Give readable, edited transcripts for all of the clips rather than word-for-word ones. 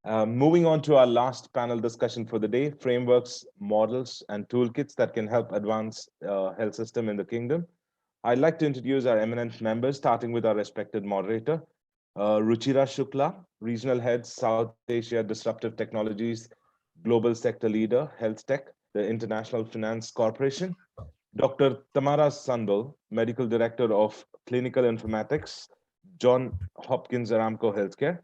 Moving on to our last panel discussion for the day, frameworks, models, and toolkits that can help advance health system in the kingdom. I'd like to introduce our eminent members, starting with our respected moderator, Ruchira Shukla, Regional Head, South Asia Disruptive Technologies, Global Sector Leader, HealthTech, the International Finance Corporation. Dr. Tamara Sunbul, Medical Director of Clinical Informatics, John Hopkins Aramco Healthcare.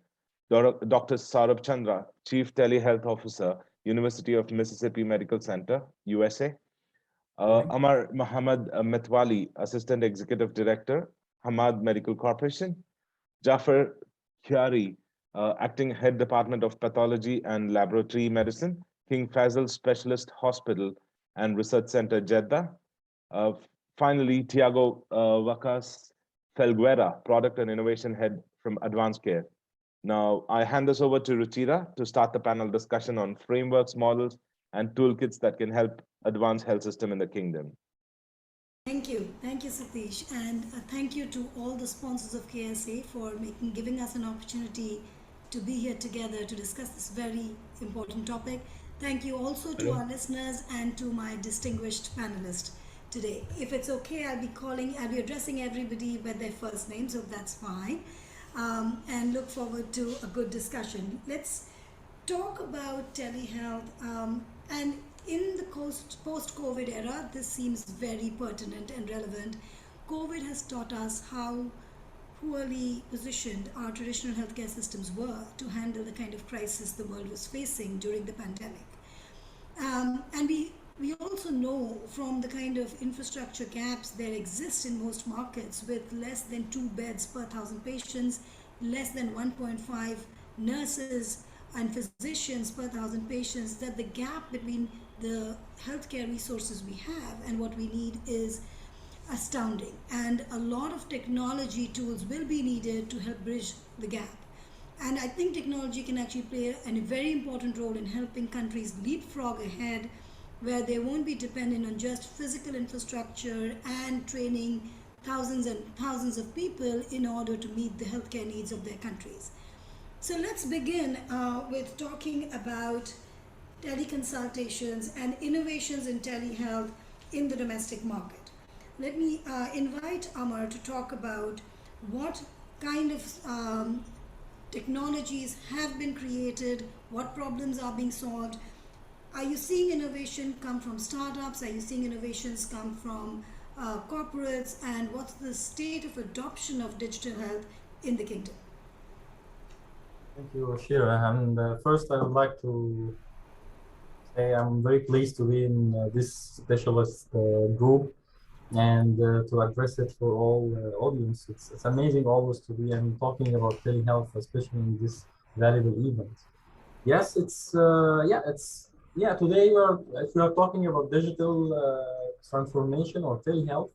Dr. Saurabh Chandra, Chief Telehealth Officer, University of Mississippi Medical Center, USA. Amr Mohammed Metwally, Assistant Executive Director, Hamad Medical Corporation. Jaffar Khiariy, Acting Head Department of Pathology and Laboratory Medicine, King Faisal Specialist Hospital and Research Center, Jeddah. Uh, Finally, Tiago Vacas Felguera, Product and Innovation Head from Advanced Care. Now, I hand this over to Ruchira to start the panel discussion on frameworks, models, and toolkits that can help advance health system in the kingdom. Thank you, Satish, and thank you to all the sponsors of KSA for giving us an opportunity to be here together to discuss this very important topic. Thank you also to our listeners and to my distinguished panelists today. If it's okay, I'll be addressing everybody by their first name, so that's fine. And look forward to a good discussion. Let's talk about telehealth. And in the post-COVID era, this seems very pertinent and relevant. COVID has taught us how poorly positioned our traditional healthcare systems were to handle the kind of crisis the world was facing during the pandemic. And we also know from the kind of infrastructure gaps there exist in most markets, with less than 2 beds per 1,000 patients, less than 1.5 nurses and physicians per 1,000 patients, that the gap between the healthcare resources we have and what we need is astounding. And a lot of technology tools will be needed to help bridge the gap. And I think technology can actually play a very important role in helping countries leapfrog ahead, where they won't be dependent on just physical infrastructure and training thousands and thousands of people in order to meet the healthcare needs of their countries. So let's begin with talking about teleconsultations and innovations in telehealth in the domestic market. Let me invite Amr to talk about what kind of technologies have been created, what problems are being solved. Are you seeing innovation come from startups? Are you seeing innovations come from corporates? And what's the state of adoption of digital health in the kingdom? Thank you, Ruchira. And first, I would like to say I'm very pleased to be in this specialist group and to address it for all audience. It's amazing always to be talking about telehealth, especially in this valuable event. Yes, today if we are talking about digital transformation or telehealth,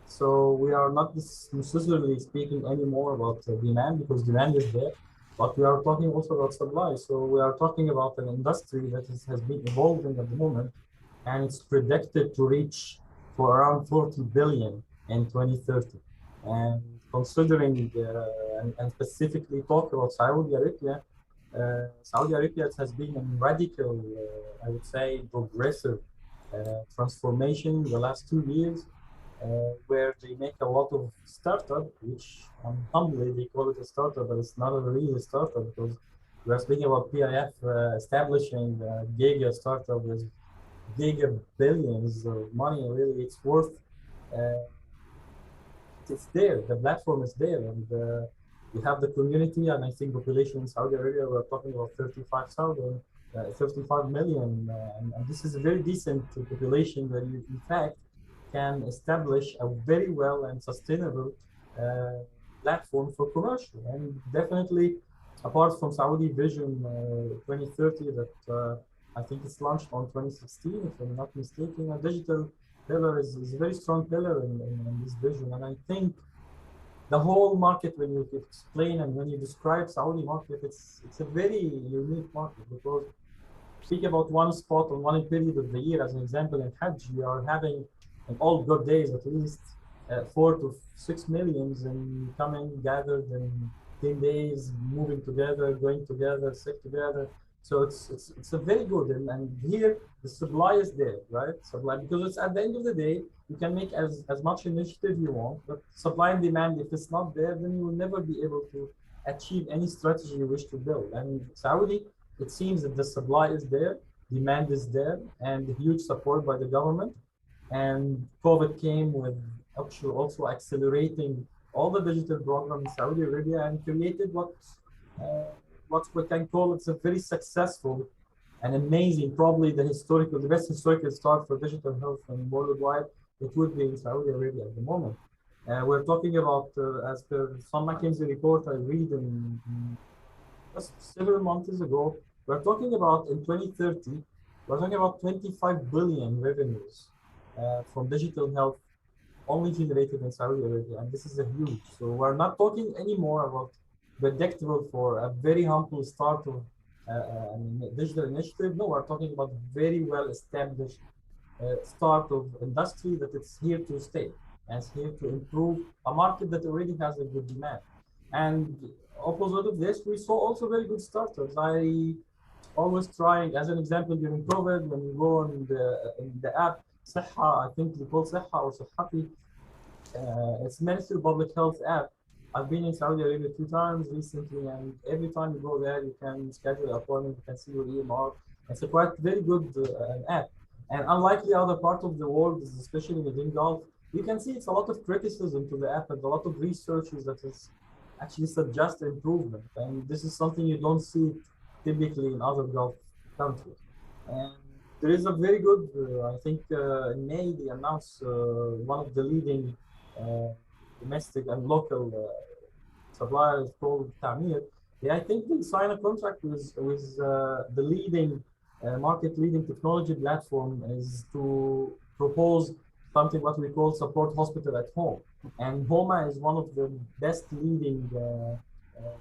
so we are not necessarily speaking anymore about demand, because demand is there, but we are talking also about supply. So we are talking about an industry that has been evolving at the moment, and it's predicted to reach for around 40 billion in 2030. And considering and specifically talk about Saudi Arabia, has been a radical, I would say, progressive transformation in the last 2 years, where they make a lot of startup, which humbly they call it a startup, but it's not a real startup, because we are speaking about PIF establishing a giga startup with giga billions of money. Really, it's worth. It's there. The platform is there, and we have the community. And I think population in Saudi Arabia, we're talking about 35 million, and this is a very decent population that you, in fact, can establish a very well and sustainable platform for commercial. And definitely, apart from Saudi Vision 2030, that I think it's launched on 2016, if I'm not mistaken, a digital pillar is a very strong pillar in this vision. And I think the whole market, when you explain and when you describe Saudi market, it's a very unique market, because speak about one spot on one period of the year, as an example, in Hajj, we are having in all good days at least 4 to 6 millions and coming gathered in 15 days, moving together, going together, sick together. So it's a very good, and here the supply is there, right? Supply, because it's at the end of the day, you can make as much initiative you want, but supply and demand, if it's not there, then you will never be able to achieve any strategy you wish to build. And Saudi, it seems that the supply is there, demand is there, and huge support by the government. And COVID came with actually also accelerating all the digital programs in Saudi Arabia and created what we can call it's a very successful and amazing, probably the best historical start for digital health and worldwide. It would be in Saudi Arabia at the moment. We're talking about, as per some McKinsey report I read in just several months ago, we're talking about in 2030, we're talking about 25 billion revenues from digital health only generated in Saudi Arabia, and this is a huge. So we're not talking anymore about predictable for a very humble start of digital initiative. No, we're talking about very well established start of industry that it's here to stay and it's here to improve a market that already has a good demand. And opposite of this, we saw also very good startups. I always trying, as an example, during COVID, when you go in the app, Sahha, I think they call Sahha or Sahhati, it's Ministry of Public Health app. I've been in Saudi Arabia 2 times recently, and every time you go there, you can schedule an appointment, you can see your EMR. It's a quite very good app. And unlike the other part of the world, especially within Gulf, you can see it's a lot of criticism to the app and a lot of researchers that is actually suggest improvement. And this is something you don't see typically in other Gulf countries. And there is a very good, I think in May, they announced one of the leading domestic and local suppliers called Tamir. I think they signed a contract with the leading market-leading technology platform is to propose something what we call support hospital at home. And HOMA is one of the best leading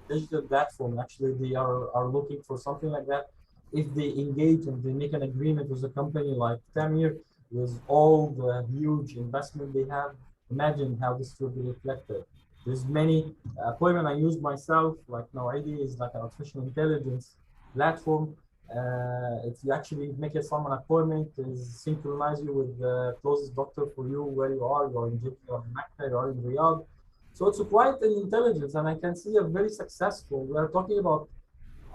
digital platform. Actually, they are looking for something like that. If they engage and they make an agreement with a company like Tamir, with all the huge investment they have, imagine how this will be reflected. There's many appointments I use myself, like Noidi is like an artificial intelligence platform. If you actually make someone appointment, is synchronize you with the closest doctor for you where you are in Jeddah, you are in Mecca, you are in Riyadh. So it's quite an intelligence, and I can see a very successful. We are talking about,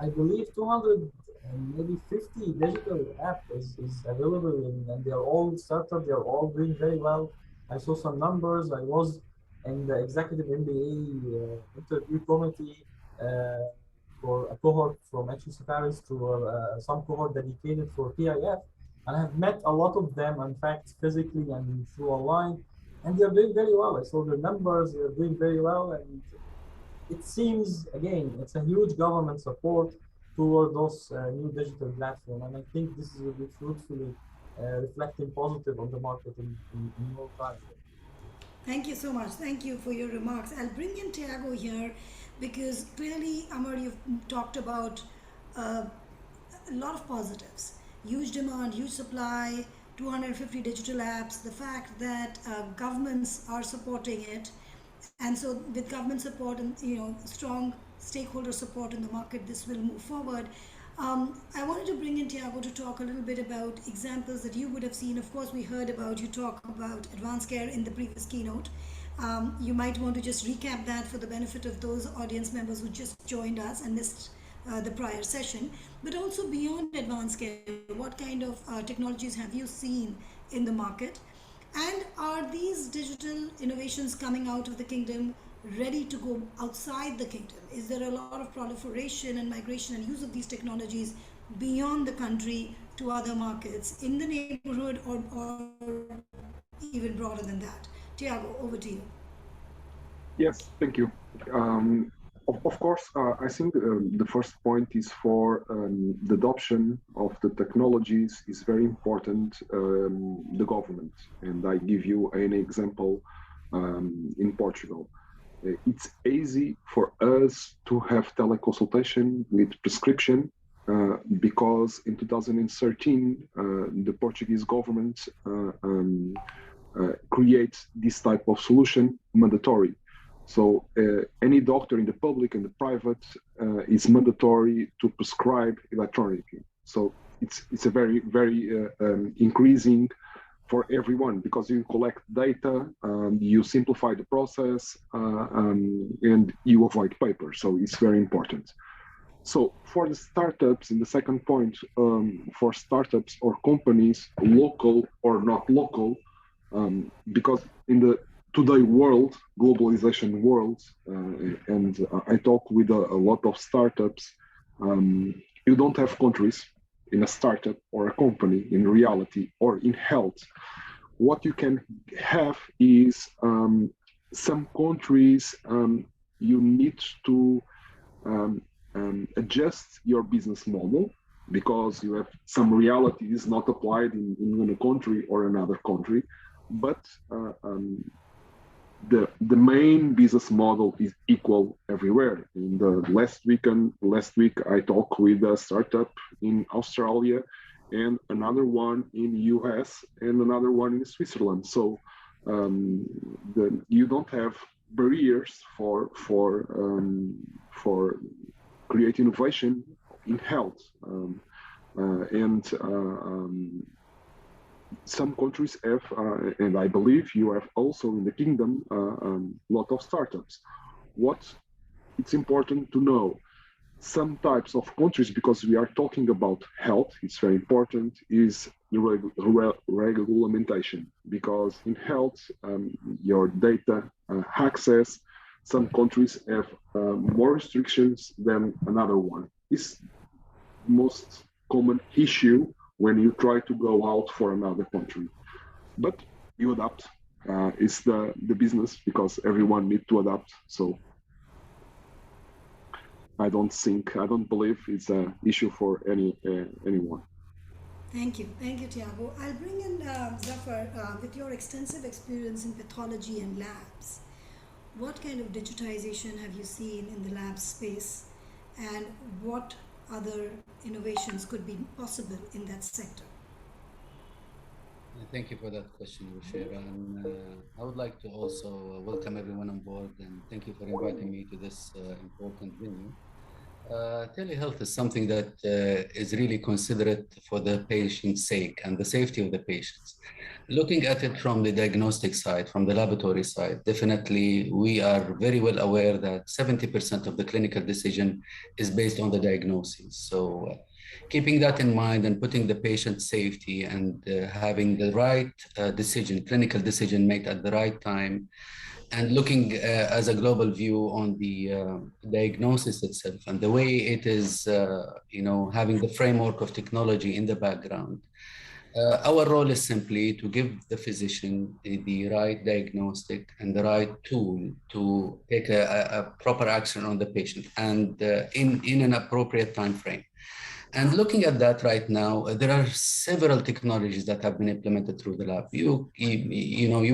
I believe, 200 and maybe 50 digital app is available, and they are all startup. They are all doing very well. I saw some numbers. I was in the executive MBA interview committee for a cohort from HEC Paris to some cohort dedicated for PIF, and I have met a lot of them, in fact, physically and through online, and they are doing very well. I saw the numbers; they are doing very well, and it seems again it's a huge government support toward those new digital platform, and I think this will be fruitfully reflecting positive on the market in more time. Thank you so much. Thank you for your remarks. I'll bring in Tiago here because clearly, Amr, you've talked about a lot of positives. Huge demand, huge supply, 250 digital apps, the fact that governments are supporting it. And so with government support and strong stakeholder support in the market, this will move forward. I wanted to bring in Tiago to talk a little bit about examples that you would have seen. Of course, we heard about you talk about advanced care in the previous keynote. You might want to just recap that for the benefit of those audience members who just joined us and missed the prior session. But also beyond advanced care, what kind of technologies have you seen in the market? And are these digital innovations coming out of the kingdom ready to go outside the kingdom? Is there a lot of proliferation and migration and use of these technologies beyond the country to other markets in the neighborhood or even broader than that? Tiago, over to you. Yes, thank you. Of course, I think the first point is for the adoption of the technologies is very important, the government. And I give you an example in Portugal. It's easy for us to have teleconsultation with prescription because in 2013, the Portuguese government creates this type of solution mandatory. So any doctor in the public and the private is mandatory to prescribe electronically. So it's a very increasing for everyone, because you collect data, you simplify the process, and you avoid paper. So it's very important. So for the startups, in the second point, for startups or companies, local or not local, because in the today world, globalization world, and I talk with a lot of startups, you don't have countries in a startup or a company in reality or in health. What you can have is some countries you need to adjust your business model, because you have some realities not applied in one country or another country, but the main business model is equal everywhere. In the last week I talked with a startup in Australia, and another one in US, and another one in Switzerland. So you don't have barriers for create innovation in health, and some countries have, and I believe you have also in the kingdom, lot of startups. What it's important to know, some types of countries, because we are talking about health, it's very important, is the regulation, because in health, your data access, some countries have more restrictions than another one. It's most common issue when you try to go out for another country. But you adapt. It's the business, because everyone needs to adapt. So I don't believe it's an issue for anyone. Thank you, Tiago. I'll bring in Jaffar, with your extensive experience in pathology and labs. What kind of digitization have you seen in the lab space, and what other innovations could be possible in that sector? Thank you for that question, Ruchira. And I would like to also welcome everyone on board, and thank you for inviting me to this important venue. Telehealth is something that is really considerate for the patient's sake and the safety of the patients. Looking at it from the diagnostic side, from the laboratory side, definitely we are very well aware that 70% of the clinical decision is based on the diagnosis. So keeping that in mind and putting the patient's safety and having the right decision, clinical decision made at the right time, and looking as a global view on the diagnosis itself and the way it is, having the framework of technology in the background. Our role is simply to give the physician the right diagnostic and the right tool to take a proper action on the patient, and in an appropriate time frame. And looking at that right now, there are several technologies that have been implemented through the lab. You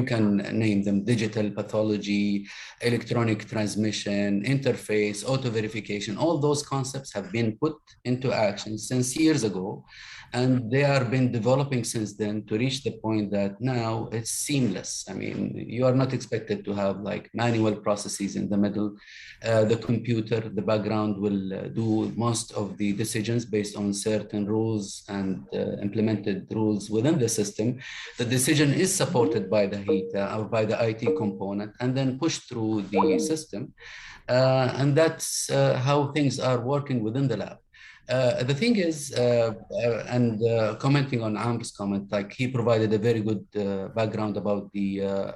can name them: digital pathology, electronic transmission, interface, auto verification. All those concepts have been put into action since years ago, and they are been developing since then to reach the point that now it's seamless. I mean, you are not expected to have like manual processes in the middle. The computer, the background will do most of the decisions based on certain rules and implemented rules within the system. The decision is supported by the HealthTech or by the IT component and then pushed through the system. And that's how things are working within the lab. The thing is, commenting on Amr's comment, like he provided a very good background about the,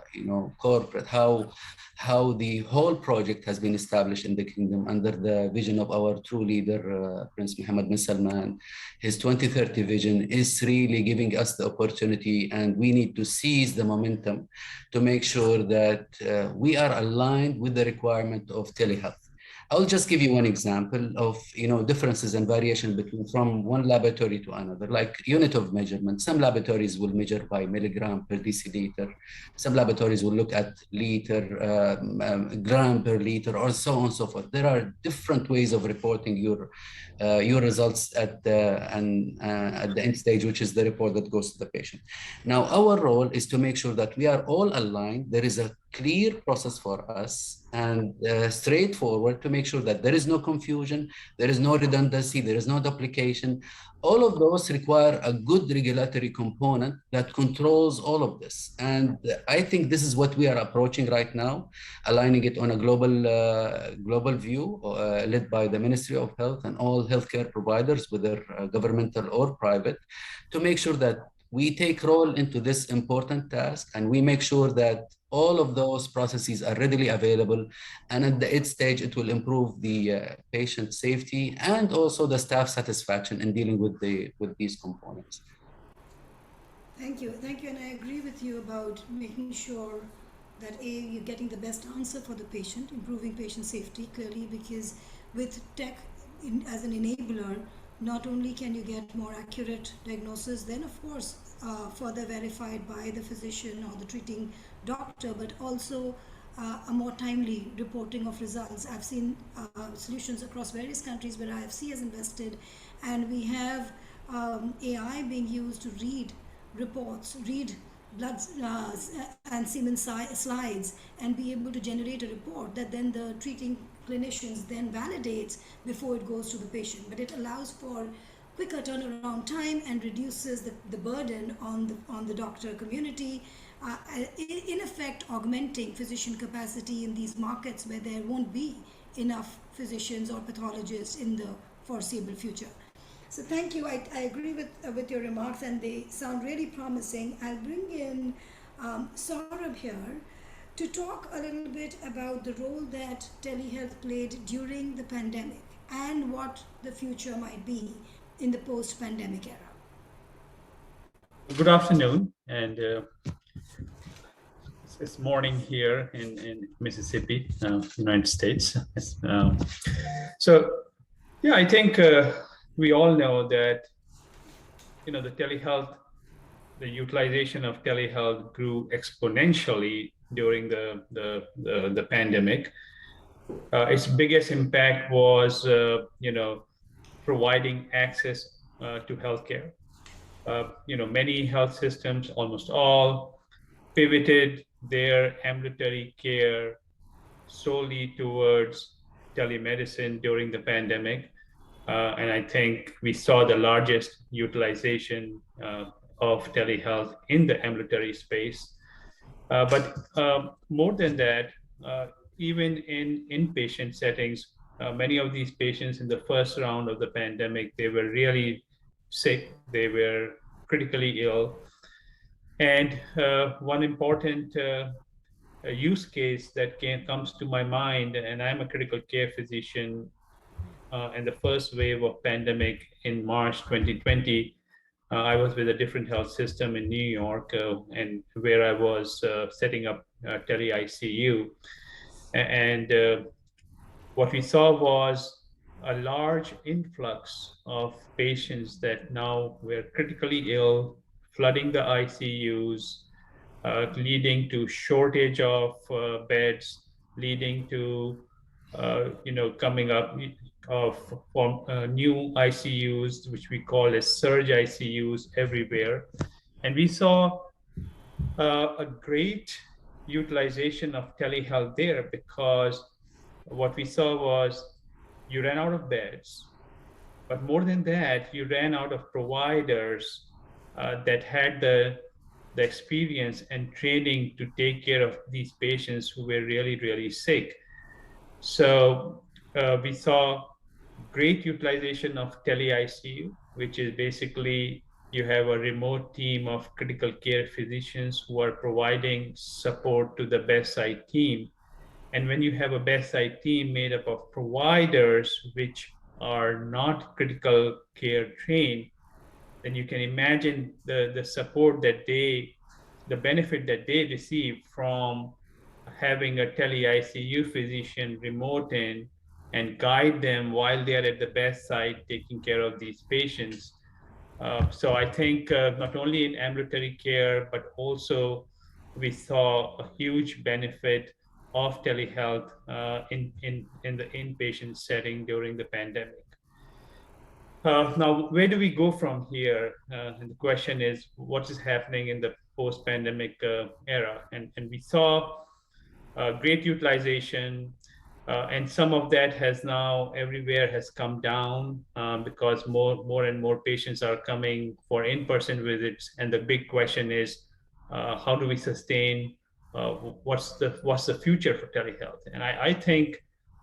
corporate, how the whole project has been established in the kingdom under the vision of our true leader, Prince Mohammed bin Salman. His 2030 vision is really giving us the opportunity, and we need to seize the momentum to make sure that we are aligned with the requirement of telehealth. I'll just give you one example of differences and variation from one laboratory to another, like unit of measurement. Some laboratories will measure by milligram per deciliter. Some laboratories will look at liter, gram per liter, or so on and so forth. There are different ways of reporting your results at the end stage, which is the report that goes to the patient. Now, our role is to make sure that we are all aligned. There is a clear process for us and straightforward to make sure that there is no confusion, there is no redundancy, there is no duplication. All of those require a good regulatory component that controls all of this. And I think this is what we are approaching right now, aligning it on a global view led by the Ministry of Health and all healthcare providers, whether governmental or private, to make sure that we take role into this important task and we make sure that all of those processes are readily available. And at the end stage, it will improve the patient safety and also the staff satisfaction in dealing with these components. Thank you, and I agree with you about making sure that you're getting the best answer for the patient, improving patient safety clearly, because with tech as an enabler, not only can you get more accurate diagnosis, then of course further verified by the physician or the treating doctor, but also a more timely reporting of results. I've seen solutions across various countries where IFC has invested, and we have AI being used to read reports, read blood and semen slides, and be able to generate a report that then the treating clinicians then validates before it goes to the patient. But it allows for quicker turnaround time and reduces the burden on the doctor community, in effect augmenting physician capacity in these markets where there won't be enough physicians or pathologists in the foreseeable future. So thank you. I agree with your remarks, and they sound really promising. I'll bring in Saurabh here to talk a little bit about the role that telehealth played during the pandemic and what the future might be in the post-pandemic era. Good afternoon, and it's morning here in Mississippi, United States. So, yeah, I think we all know that, the telehealth, the utilization of telehealth grew exponentially during the pandemic. Its biggest impact was, providing access to healthcare. Many health systems, almost all, pivoted their ambulatory care solely towards telemedicine during the pandemic. And I think we saw the largest utilization of telehealth in the ambulatory space. But more than that, even in inpatient settings, many of these patients in the first round of the pandemic, they were really sick, they were critically ill. And one important use case that comes to my mind, and I'm a critical care physician, and the first wave of pandemic in March 2020, I was with a different health system in New York, and where I was setting up Tele ICU. And what we saw was a large influx of patients that now were critically ill, flooding the ICUs, leading to shortage of beds, leading to coming up of new ICUs, which we call as surge ICUs everywhere. And we saw a great utilization of telehealth there, because what we saw was you ran out of beds, but more than that, you ran out of providers that had the experience and training to take care of these patients who were really, really sick. So we saw great utilization of Tele ICU, which is basically you have a remote team of critical care physicians who are providing support to the bedside team. And when you have a bedside team made up of providers which are not critical care trained, then you can imagine the support that the benefit that they receive from having a Tele ICU physician remote in and guide them while they are at the bedside taking care of these patients. So I think not only in ambulatory care, but also we saw a huge benefit of telehealth in the inpatient setting during the pandemic. Now, where do we go from here? And the question is, what is happening in the post-pandemic era? And we saw great utilization, and some of that has now everywhere has come down because more and more patients are coming for in-person visits, and the big question is how do we sustain what's the future for telehealth? And I think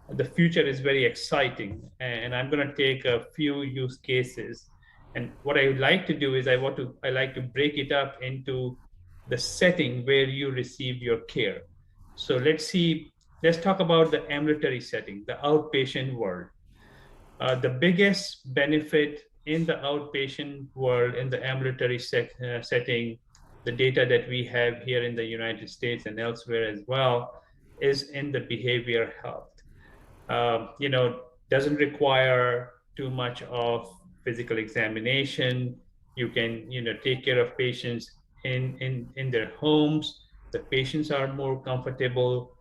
the future is very exciting, and I'm going to take a few use cases. And what I would like to do is I like to break it up into the setting where you receive your care. So let's talk about the ambulatory setting, the outpatient world. The biggest benefit in the outpatient world, in the ambulatory setting, the data that we have here in the United States and elsewhere as well, is in the behavioral health. Doesn't require too much of physical examination. You can, take care of patients in their homes. The patients are more comfortable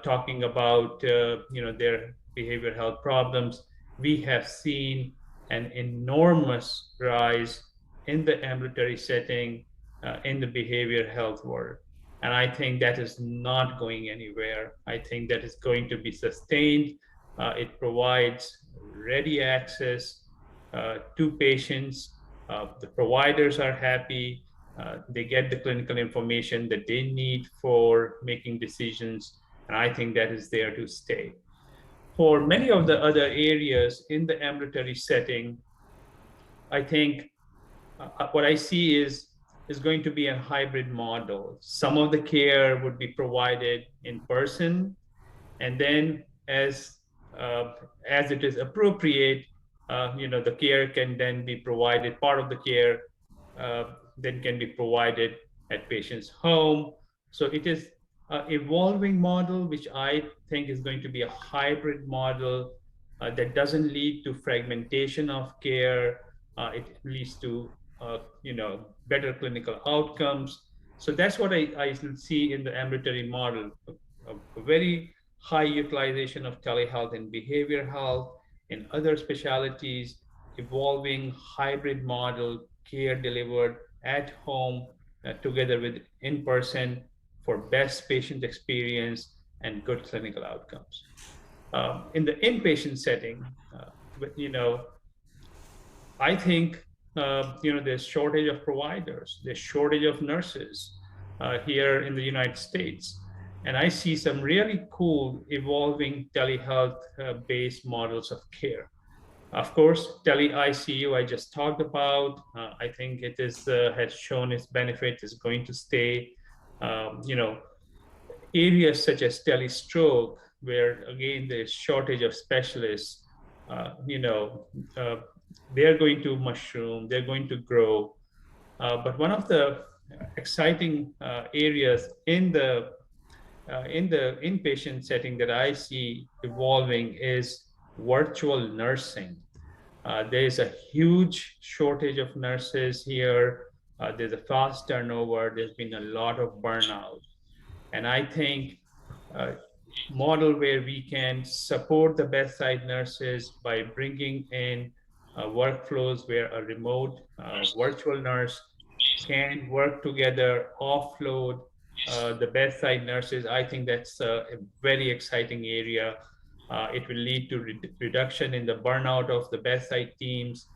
talking about, their behavioral health problems. We have seen an enormous rise in the ambulatory setting in the behavioral health world. And I think that is not going anywhere. I think that is going to be sustained. It provides ready access to patients. The providers are happy. They get the clinical information that they need for making decisions. And I think that is there to stay. For many of the other areas in the ambulatory setting, I think what I see is going to be a hybrid model. Some of the care would be provided in person, and then as it is appropriate, the care can then be provided. Part of the care then can be provided at patient's home. So it is an evolving model, which I think is going to be a hybrid model that doesn't lead to fragmentation of care. It leads to better clinical outcomes. So that's what I see in the ambulatory model, a very high utilization of telehealth in behavioral health, in other specialties, evolving hybrid model, care delivered at home together with in-person for best patient experience and good clinical outcomes. In the inpatient setting, I think there's shortage of providers, there's shortage of nurses here in the United States. And I see some really cool evolving telehealth based models of care. Of course, tele ICU I just talked about. I think it is has shown its benefit, is going to stay. Areas such as telestroke, where again there's shortage of specialists, they're going to mushroom, they're going to grow. But one of the exciting areas in the inpatient setting that I see evolving is virtual nursing. There is a huge shortage of nurses here. There's a fast turnover. There's been a lot of burnout. And I think model where we can support the bedside nurses by bringing in workflows where a remote virtual nurse can work together, offload the bedside nurses. I think that's a very exciting area. It will lead to reduction in the burnout of the bedside teams,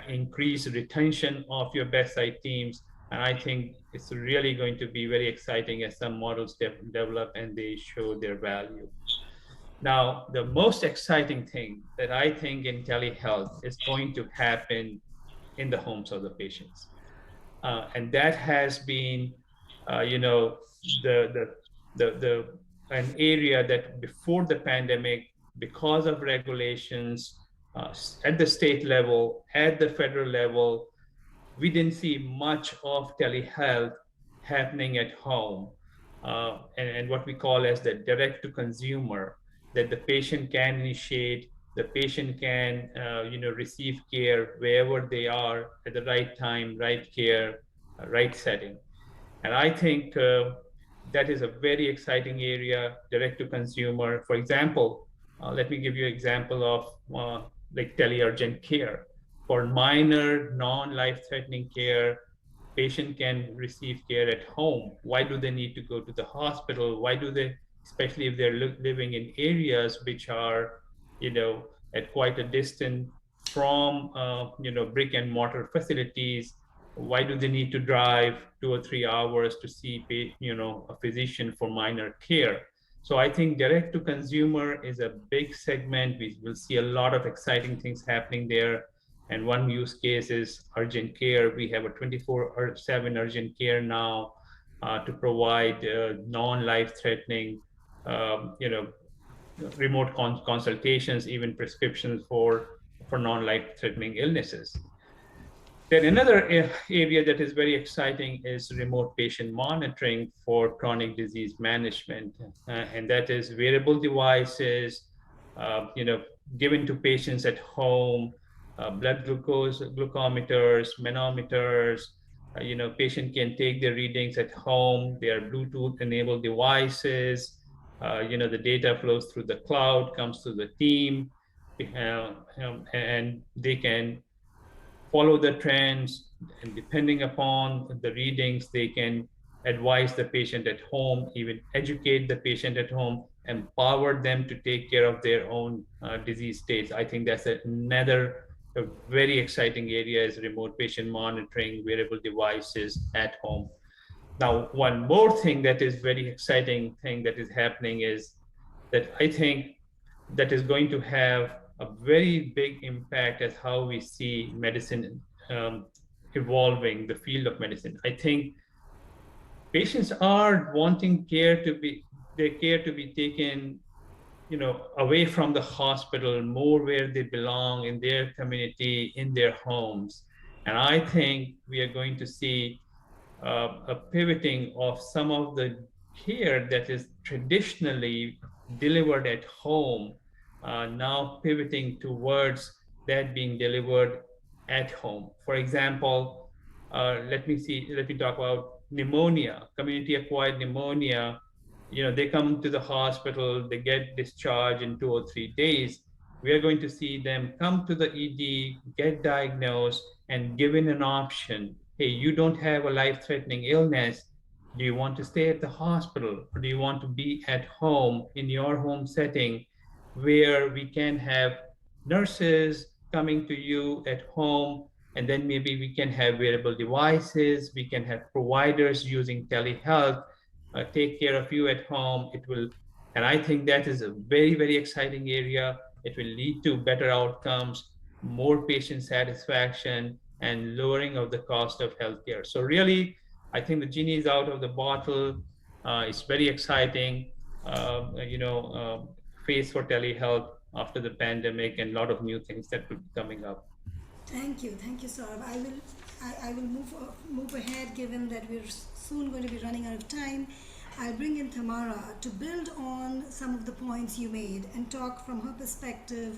increase retention of your bedside teams. And I think it's really going to be very exciting as some models develop and they show their value. Now, the most exciting thing that I think in telehealth is going to happen in the homes of the patients. And that has been, an area that before the pandemic, because of regulations at the state level, at the federal level, we didn't see much of telehealth happening at home, and what we call as the direct to consumer, that the patient can initiate, the patient can receive care wherever they are at the right time, right care, right setting. And I think that is a very exciting area, direct to consumer. For example, let me give you an example of like tele-urgent care. For minor non-life-threatening care, patient can receive care at home. Why do they need to go to the hospital? Why do they, especially if they're living in areas which are, at quite a distance from, brick and mortar facilities? Why do they need to drive 2 or 3 hours to see, a physician for minor care? So I think direct to consumer is a big segment. We will see a lot of exciting things happening there. And one use case is urgent care. We have a 24/7 urgent care now to provide non-life-threatening, remote consultations, even prescriptions for non-life-threatening illnesses. Then another area that is very exciting is remote patient monitoring for chronic disease management, and that is wearable devices, given to patients at home, blood glucose glucometers, manometers. Patient can take their readings at home. They are Bluetooth-enabled devices. The data flows through the cloud, comes to the team, and they can follow the trends, and depending upon the readings, they can advise the patient at home, even educate the patient at home, empower them to take care of their own disease states. I think that's another very exciting area, is remote patient monitoring, wearable devices at home. Now, one more thing that is very exciting thing that is happening is that I think that is going to have a very big impact as how we see medicine evolving, the field of medicine. I think patients are wanting their care to be taken, away from the hospital, more where they belong, in their community, in their homes. And I think we are going to see a pivoting of some of the care that is traditionally delivered at home, now pivoting towards that being delivered at home. For example, let me talk about pneumonia, community-acquired pneumonia. They come to the hospital, they get discharged in 2 or 3 days. We are going to see them come to the ED, get diagnosed, and given an option. Hey, you don't have a life-threatening illness. Do you want to stay at the hospital, or do you want to be at home in your home setting, where we can have nurses coming to you at home, and then maybe we can have wearable devices, we can have providers using telehealth, take care of you at home. And I think that is a very, very exciting area. It will lead to better outcomes, more patient satisfaction, and lowering of the cost of healthcare. So really, I think the genie is out of the bottle. It's very exciting, phase for telehealth after the pandemic, and a lot of new things that will be coming up. Thank you, Saurabh. I will move ahead, given that we're soon going to be running out of time. I'll bring in Tamara to build on some of the points you made and talk from her perspective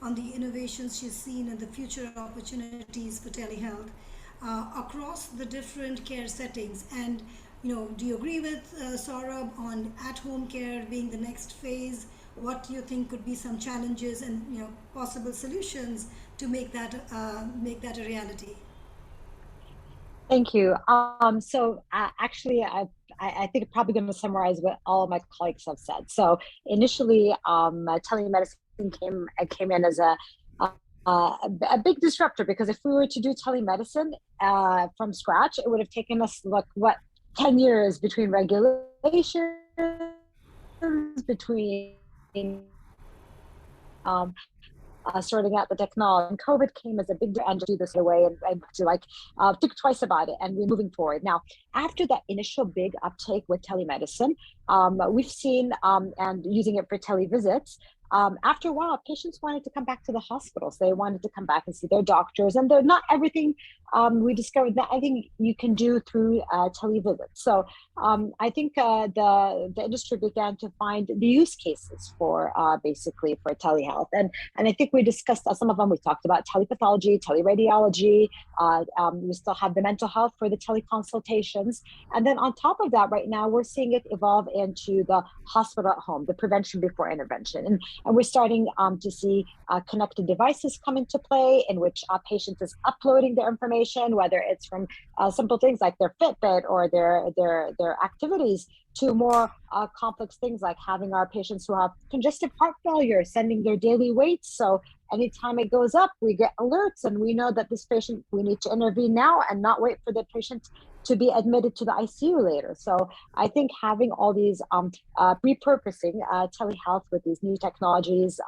on the innovations she's seen and the future opportunities for telehealth across the different care settings. And do you agree with Saurabh on at-home care being the next phase? What do you think could be some challenges and possible solutions to make that a reality? Thank you. Actually, I think I'm probably going to summarize what all of my colleagues have said. So initially, telemedicine came in as a big disruptor, because if we were to do telemedicine from scratch, it would have taken us 10 years between regulations, between sorting out the technology. And COVID came as a big and to do this away and to think twice about it, and we're moving forward. Now, after that initial big uptake with telemedicine, we've seen and using it for televisits. After a while, patients wanted to come back to the hospitals. They wanted to come back and see their doctors, and they're not everything we discovered that I think you can do through televisits. So I think the industry began to find the use cases for basically for telehealth, and I think we discussed some of them. We talked about telepathology, teleradiology. We still have the mental health for the teleconsultations, and then on top of that, right now we're seeing it evolve into the hospital at home, the prevention before intervention. And we're starting to see connected devices come into play in which patients is uploading their information, whether it's from simple things like their Fitbit or their activities to more complex things like having our patients who have congestive heart failure sending their daily weights. So anytime it goes up, we get alerts and we know that this patient, we need to intervene now and not wait for the patient to be admitted to the ICU later. So I think having all these repurposing telehealth with these new technologies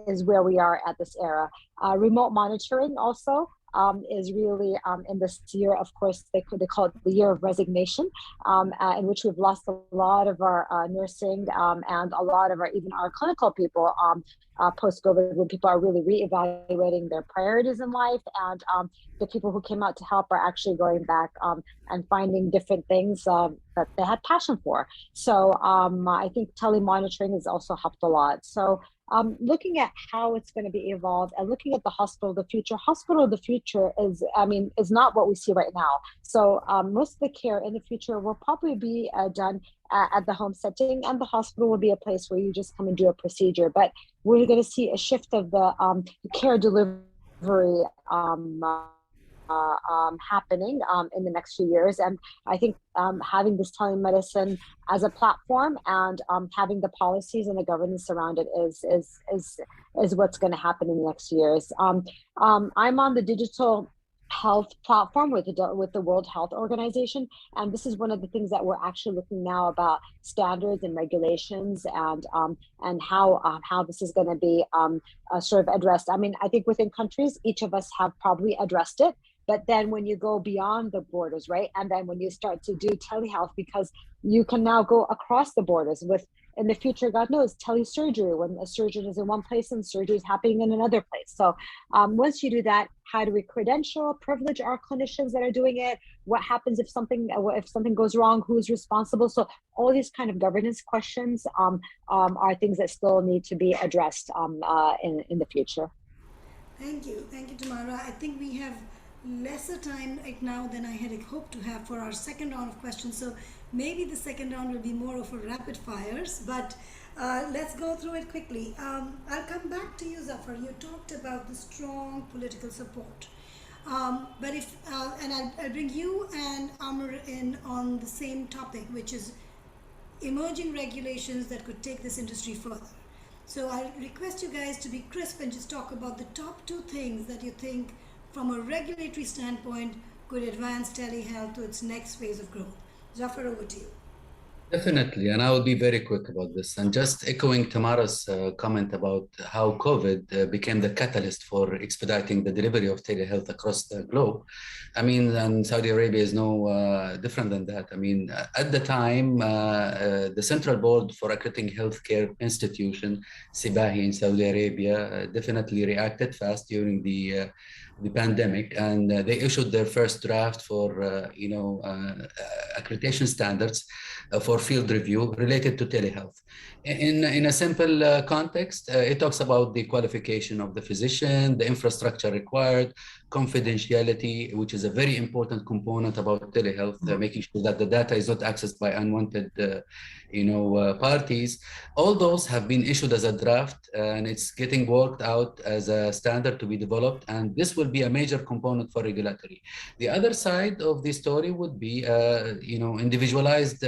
is where we are at this era. Remote monitoring also is really in this year, of course, they call it the year of resignation, in which we've lost a lot of our nursing and a lot of even our clinical people post-COVID, when people are really reevaluating their priorities in life, and the people who came out to help are actually going back and finding different things that they had passion for. So I think telemonitoring has also helped a lot. So looking at how it's going to be evolved and looking at the hospital of the future. Hospital of the future is not what we see right now. So most of the care in the future will probably be done at the home setting, and the hospital will be a place where you just come and do a procedure. But we're going to see a shift of the care delivery happening in the next few years. And I think having this telemedicine as a platform and having the policies and the governance around it is what's going to happen in the next years. I'm on the digital health platform with the World Health Organization, and this is one of the things that we're actually looking now about standards and regulations and how this is going to be sort of addressed. I mean, I think within countries, each of us have probably addressed it. But then when you go beyond the borders, right? And then when you start to do telehealth, because you can now go across the borders with, in the future, God knows, telesurgery, when a surgeon is in one place and surgery is happening in another place. So once you do that, how do we credential, privilege our clinicians that are doing it? What happens if something goes wrong? Who's responsible? So all these kind of governance questions are things that still need to be addressed in the future. Thank you, Tamara. I think we have lesser time right now than I had hoped to have for our second round of questions. So maybe the second round will be more of a rapid fires, but let's go through it quickly. I'll come back to you, Jaffar. You talked about the strong political support. But and I'll bring you and Amr in on the same topic, which is emerging regulations that could take this industry further. So I'll request you guys to be crisp and just talk about the top two things that you think from a regulatory standpoint could advance telehealth to its next phase of growth. Jaffar, over to you. Definitely, and I will be very quick about this. And just echoing Tamara's comment about how COVID became the catalyst for expediting the delivery of telehealth across the globe. I mean, and Saudi Arabia is no different than that. I mean, at the time, the Central Board for Accrediting Healthcare Institution, CBAHI in Saudi Arabia, definitely reacted fast during the pandemic, and they issued their first draft for accreditation standards for field review related to telehealth. In a simple context, it talks about the qualification of the physician, the infrastructure required, confidentiality, which is a very important component about telehealth, making sure that the data is not accessed by unwanted parties. All those have been issued as a draft, and it's getting worked out as a standard to be developed, and this will be a major component for regulatory. The other side of the story would be individualized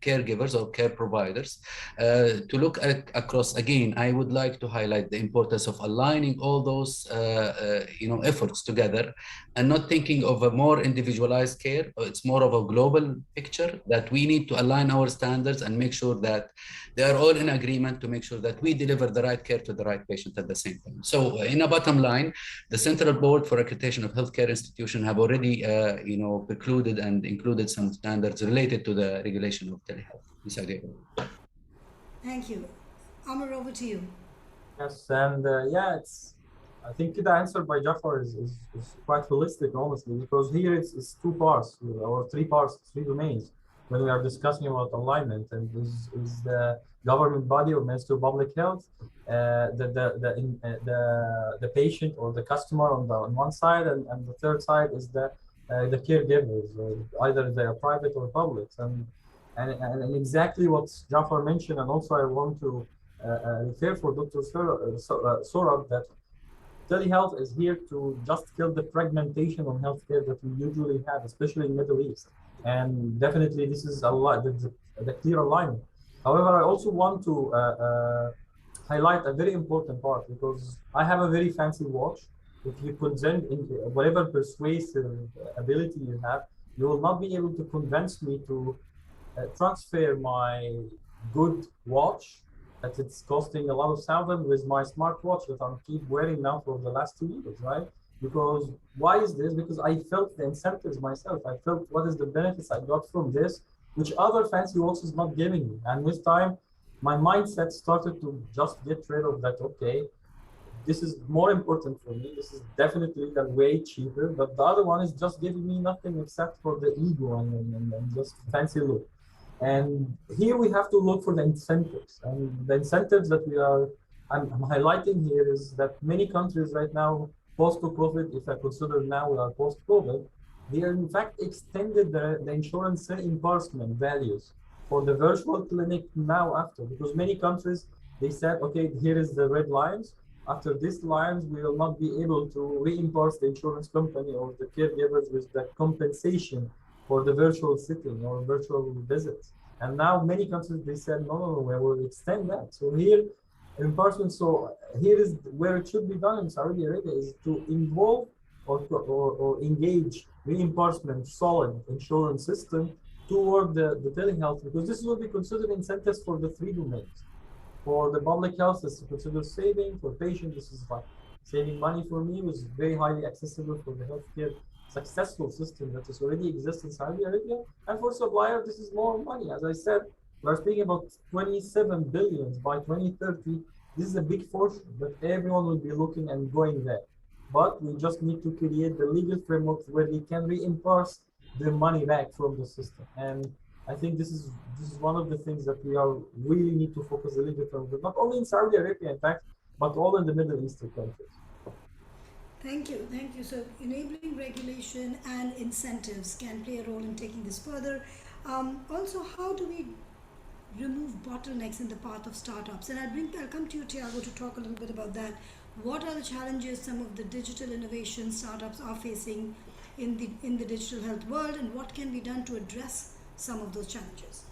caregivers or care providers to look at across. Again, I would like to highlight the importance of aligning all those efforts together and not thinking of a more individualized care. It's more of a global picture that we need to align our standards and make sure that they are all in agreement to make sure that we deliver the right care to the right patient at the same time. So in a bottom line, the Central Board for Accreditation of Healthcare Institutions have already precluded and included some standards related to the regulation of telehealth in Saudi Arabia. Thank you. Amr, over to you. Yes, and I think the answer by Jaffar is quite holistic, honestly, because here it's two parts or three parts, three domains when we are discussing about alignment, and is the government body or Ministry of Public Health, the patient or the customer on one side, and the third side is the caregivers, either they are private or public, and exactly what Jaffar mentioned, and also I want to refer for Dr. Saurabh that telehealth is here to just kill the fragmentation of healthcare that we usually have, especially in Middle East. And definitely this is a lot, the clear alignment. However, I also want to highlight a very important part, because I have a very fancy watch. If you present in whatever persuasive ability you have, you will not be able to convince me to transfer my good watch that it's costing a lot of thousands with my smartwatch that I'm keep wearing now for the last 2 years, right? Because why is this? Because I felt the incentives myself. I felt what is the benefits I got from this, which other fancy watch is not giving me. And with time, my mindset started to just get rid of that. Okay, this is more important for me. This is definitely the way cheaper, but the other one is just giving me nothing except for the ego and just fancy look. And here we have to look for the incentives, and the incentives that I'm highlighting here is that many countries right now, post-COVID, if I consider now we are post-COVID, they are in fact extended the insurance reimbursement values for the virtual clinic now after, because many countries, they said, okay, here is the red lines. After these lines, we will not be able to reimburse the insurance company or the caregivers with the compensation for the virtual sitting or virtual visits. And now many countries, they said, no, we will extend that. So here, reimbursement, so here is where it should be done in Saudi Arabia, is to involve or engage reimbursement, solid insurance system toward the telehealth, because this will be considered incentives for the three domains. For the public health, this is considered saving. For patients, this is like saving money for me, was very highly accessible for the healthcare successful system that is already exists in Saudi Arabia. And for supplier, this is more money. As I said, we're speaking about 27 billion by 2030. This is a big fortune that everyone will be looking and going there. But we just need to create the legal framework where they can reimburse the money back from the system. And I think this is one of the things that we are really need to focus a little bit on, not only in Saudi Arabia, in fact, but all in the Middle Eastern countries. Thank you. So enabling regulation and incentives can play a role in taking this further. Also, how do we remove bottlenecks in the path of startups? And I'll come to you, Tiago, to talk a little bit about that. What are the challenges some of the digital innovation startups are facing in the digital health world, and what can be done to address some of those challenges?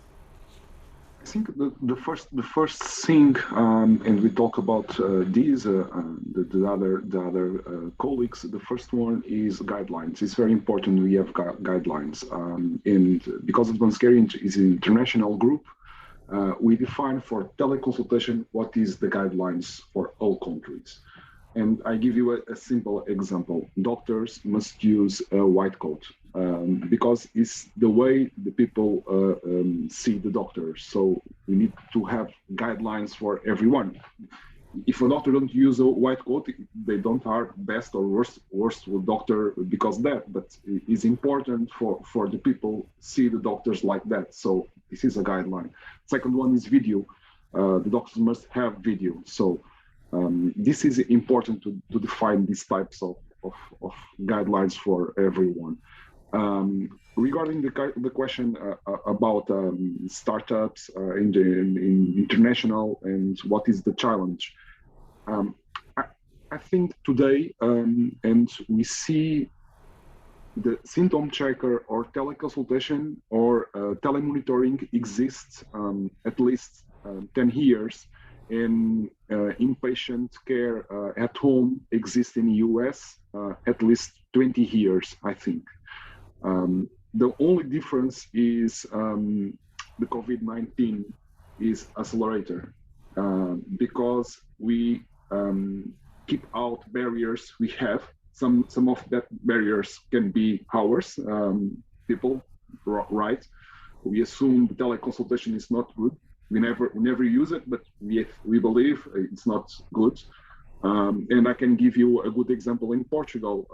I think the first thing, and we talk about these, the other colleagues. The first one is guidelines. It's very important we have guidelines, and because Advanced Care is an international group, we define for teleconsultation what is the guidelines for all countries. And I give you a simple example. Doctors must use a white coat because it's the way the people see the doctor. So we need to have guidelines for everyone. If a doctor don't use a white coat, they don't are best or worst doctor because that. But it's important for the people see the doctors like that. So this is a guideline. Second one is video. The doctors must have video. So this is important to define these types of guidelines for everyone. Regarding the question about startups in international and what is the challenge, I think today, and we see the symptom checker or teleconsultation or telemonitoring exists at least 10 years. And inpatient care at home exists in the US at least 20 years, I think. The only difference is the COVID-19 is accelerator because we keep out barriers we have. Some of that barriers can be ours, people, right? We assume the teleconsultation is not good. We never use it, but we believe it's not good. And I can give you a good example in Portugal.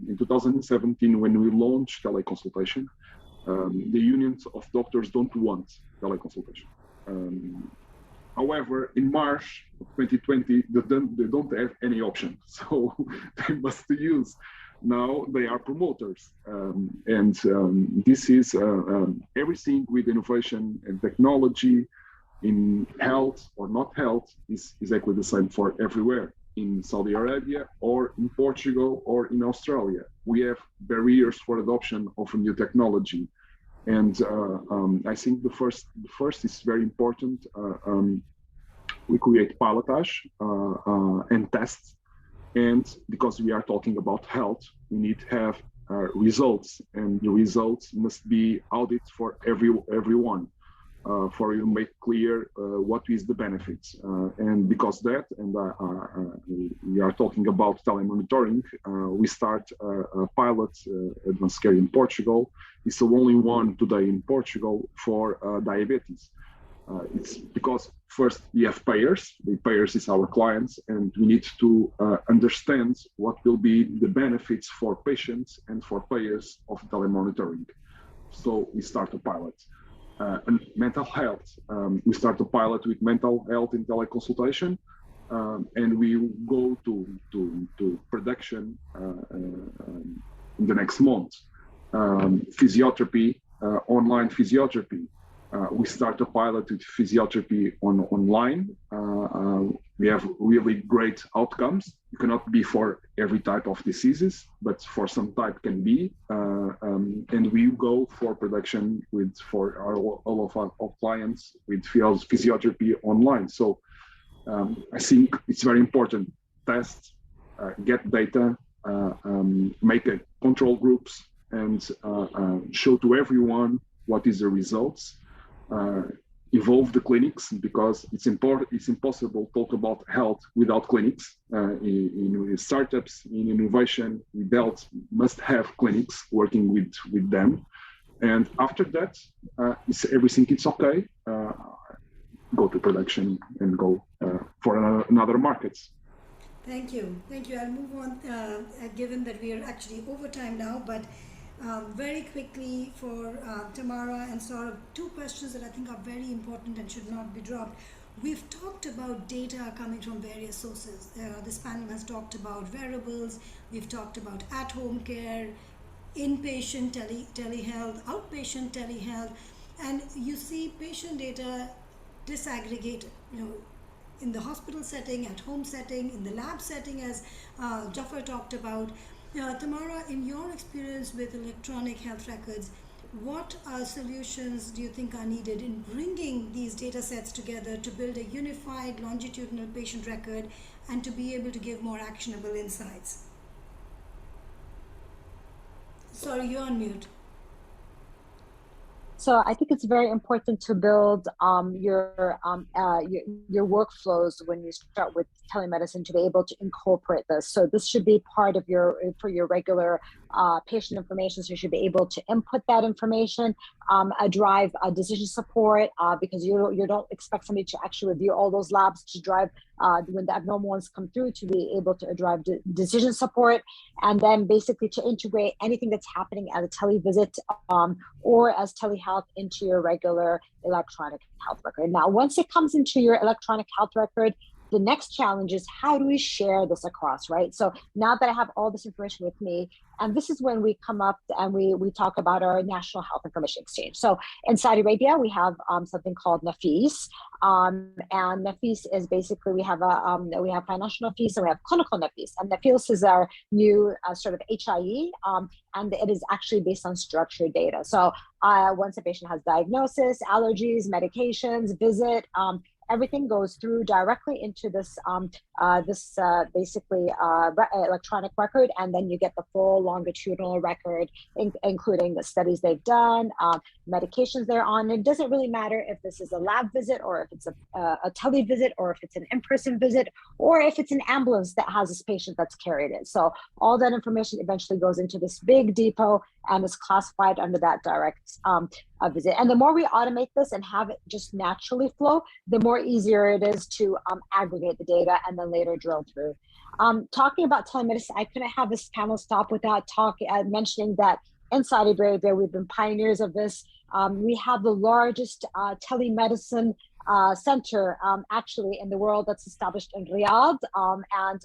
In 2017, when we launched teleconsultation, the unions of doctors don't want teleconsultation. However, in March 2020, they don't have any option. So they must use. Now they are promoters. This is everything with innovation and technology in health or not health is exactly the same for everywhere. In Saudi Arabia or in Portugal or in Australia, we have barriers for adoption of a new technology. And I think the first is very important. We create pilotage and tests. And because we are talking about health, we need to have results, and the results must be audit for everyone. For you make clear what is the benefits, and because that, and we are talking about telemonitoring, we start a pilot advanced care in Portugal. It's the only one today in Portugal for diabetes. It's because first we have payers. The payers is our clients, and we need to understand what will be the benefits for patients and for payers of telemonitoring. So we start a pilot. And mental health, we start a pilot with mental health in teleconsultation, and we go to production in the next month. Physiotherapy, online physiotherapy. We start a pilot with physiotherapy online. We have really great outcomes. You cannot be for every type of diseases, but for some type can be. And we go for production for all of our clients with physiotherapy online. So I think it's very important. Test, get data, make control groups, and show to everyone what is the results. Involve the clinics, because it's impossible to talk about health without clinics. In startups, in innovation, health must have clinics working with them. And after that, everything is okay. Go to production and go for another markets. Thank you. I'll move on, given that we are actually over time now, but very quickly for Tamara and Saurabh, two questions that I think are very important and should not be dropped. We've talked about data coming from various sources. This panel has talked about wearables, we've talked about at-home care, inpatient telehealth, outpatient telehealth, and you see patient data disaggregated, in the hospital setting, at home setting, in the lab setting, as Jaffar talked about. Tamara, in your experience with electronic health records, what solutions do you think are needed in bringing these data sets together to build a unified longitudinal patient record and to be able to give more actionable insights? Sorry, you're on mute. So I think it's very important to build your workflows when you start with telemedicine to be able to incorporate this. So this should be part of your regular patient information. So you should be able to input that information, drive decision support, because you don't expect somebody to actually review all those labs to drive when the abnormal ones come through, to be able to drive decision support, and then basically to integrate anything that's happening as a televisit or as telehealth into your regular electronic health record. Now, once it comes into your electronic health record, the next challenge is, how do we share this across, right? So now that I have all this information with me, and this is when we come up and we talk about our National Health Information Exchange. So in Saudi Arabia, we have something called Nafis, and Nafis is basically, we have financial Nafis and we have clinical Nafis, and Nafis is our new sort of HIE, and it is actually based on structured data. So once a patient has diagnosis, allergies, medications, visit, everything goes through directly into this basically electronic record, and then you get the full longitudinal record, including the studies they've done, medications they're on. It doesn't really matter if this is a lab visit, or if it's a televisit, or if it's an in-person visit, or if it's an ambulance that has this patient that's carried it. So all that information eventually goes into this big depot and is classified under that direct visit. And the more we automate this and have it just naturally flow, the more easier it is to aggregate the data and then later drill through. Talking about telemedicine, I couldn't have this panel stop without mentioning that in Saudi Arabia, we've been pioneers of this. We have the largest telemedicine center actually in the world that's established in Riyadh. And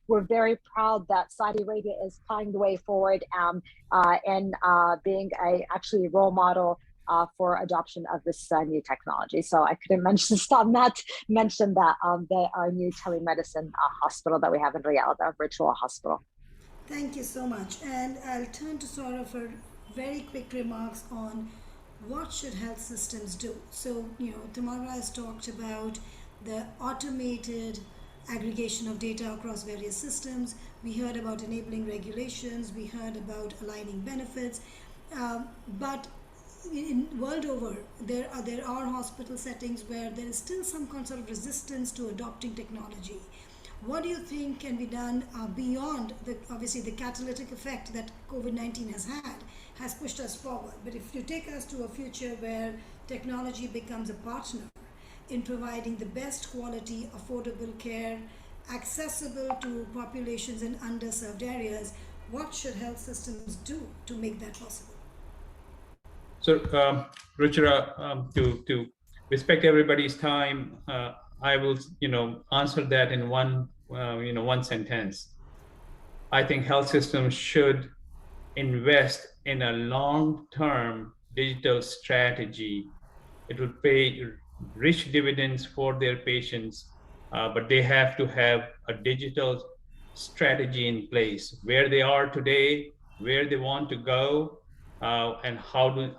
we're very proud that Saudi Arabia is paving the way forward in being actually a role model for adoption of this new technology. So I couldn't not mention that our new telemedicine hospital that we have in Riyadh, our virtual hospital. Thank you so much. And I'll turn to Saurabh for very quick remarks on what should health systems do. So, Tamara has talked about the automated aggregation of data across various systems. We heard about enabling regulations. We heard about aligning benefits. But in world over, there are hospital settings where there is still some sort of resistance to adopting technology. What do you think can be done beyond obviously the catalytic effect that COVID-19 has pushed us forward? But if you take us to a future where technology becomes a partner in providing the best quality, affordable care, accessible to populations in underserved areas, what should health systems do to make that possible? So, Ruchira, to respect everybody's time, I will, answer that in one sentence. I think health systems should invest in a long-term digital strategy. It would pay rich dividends for their patients, but they have to have a digital strategy in place where they are today, where they want to go, and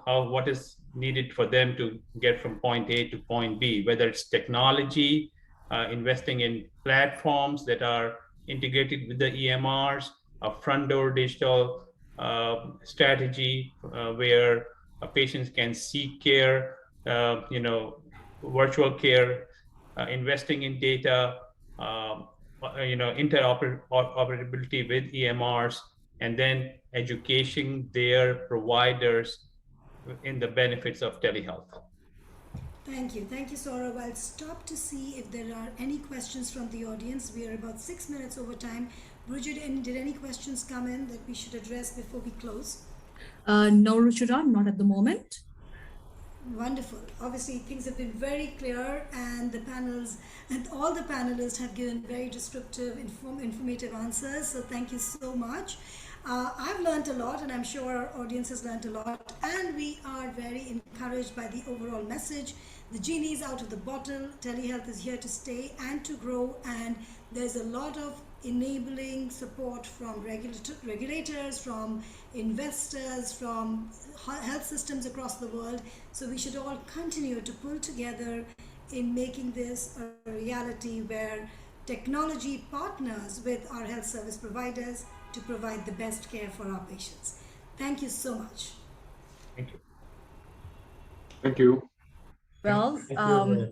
what is needed for them to get from point A to point B, whether it's technology, investing in platforms that are integrated with the EMRs, a front door digital strategy where patients can seek care, virtual care, investing in data, interoperability with EMRs, and then education their providers in the benefits of telehealth. Thank you, Saurabh. I'll stop to see if there are any questions from the audience. We are about 6 minutes over time. Bridget, did any questions come in that we should address before we close? No, Ruchira, not at the moment. Wonderful. Obviously, things have been very clear, and the panels and all the panelists have given very disruptive, informative answers. So thank you so much. I've learned a lot, and I'm sure our audience has learned a lot, and we are very encouraged by the overall message. The genie is out of the bottle. Telehealth is here to stay and to grow, and there's a lot of enabling support from regulators, from investors, from health systems across the world. So we should all continue to pull together in making this a reality where technology partners with our health service providers to provide the best care for our patients. Thank you so much. Thank you. Thank you. Well,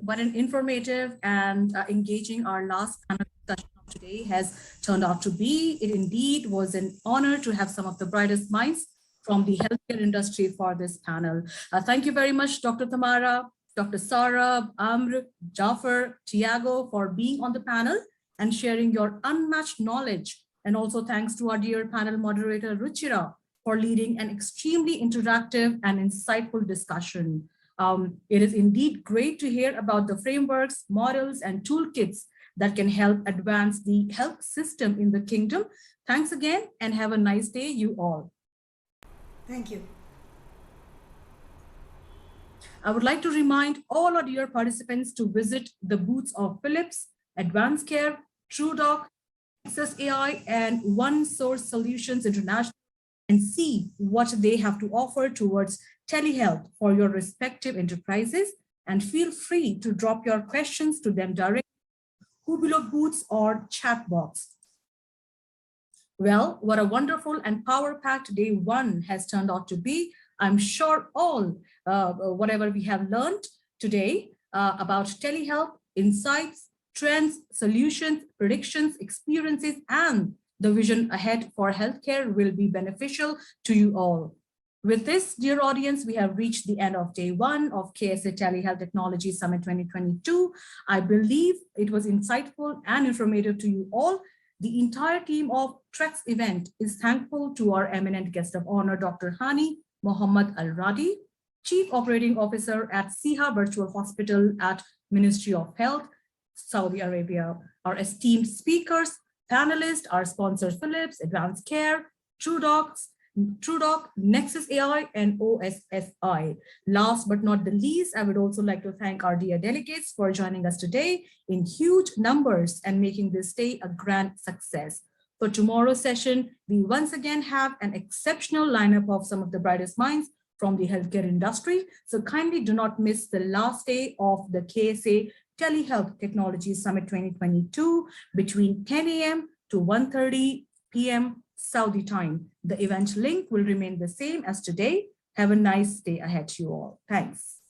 what an informative and engaging our last panel discussion of today has turned out to be. It indeed was an honor to have some of the brightest minds from the healthcare industry for this panel. Thank you very much, Dr. Tamara, Dr. Saurabh, Amr, Jaffar, Tiago, for being on the panel and sharing your unmatched knowledge. And also thanks to our dear panel moderator, Ruchira, for leading an extremely interactive and insightful discussion. It is indeed great to hear about the frameworks, models, and toolkits that can help advance the health system in the kingdom. Thanks again, and have a nice day, you all. Thank you. I would like to remind all our dear participants to visit the booths of Philips, Advanced Care, TrueDoc, Access AI, and One Source Solutions International, and see what they have to offer towards telehealth for your respective enterprises, and feel free to drop your questions to them directly, below booths or chat box. Well, what a wonderful and power-packed day one has turned out to be. I'm sure all whatever we have learned today about telehealth, insights, trends, solutions, predictions, experiences, and the vision ahead for healthcare will be beneficial to you all. With this, dear audience, we have reached the end of day one of KSA Telehealth Technology Summit 2022. I believe it was insightful and informative to you all. The entire team of Trek's event is thankful to our eminent guest of honor, Dr. Hani Mohammed Al-Radi, Chief Operating Officer at SIHA Virtual Hospital at Ministry of Health, Saudi Arabia. Our esteemed speakers, panelists, our sponsors Philips, Advanced Care, TrueDoc, Nexus AI, and OSSI. Last but not the least, I would also like to thank our dear delegates for joining us today in huge numbers and making this day a grand success. For tomorrow's session, we once again have an exceptional lineup of some of the brightest minds from the healthcare industry. So kindly do not miss the last day of the KSA Telehealth Technology Summit 2022 between 10 a.m. to 1:30 p.m. Saudi time. The event link will remain the same as today. Have a nice day ahead to you all. Thanks.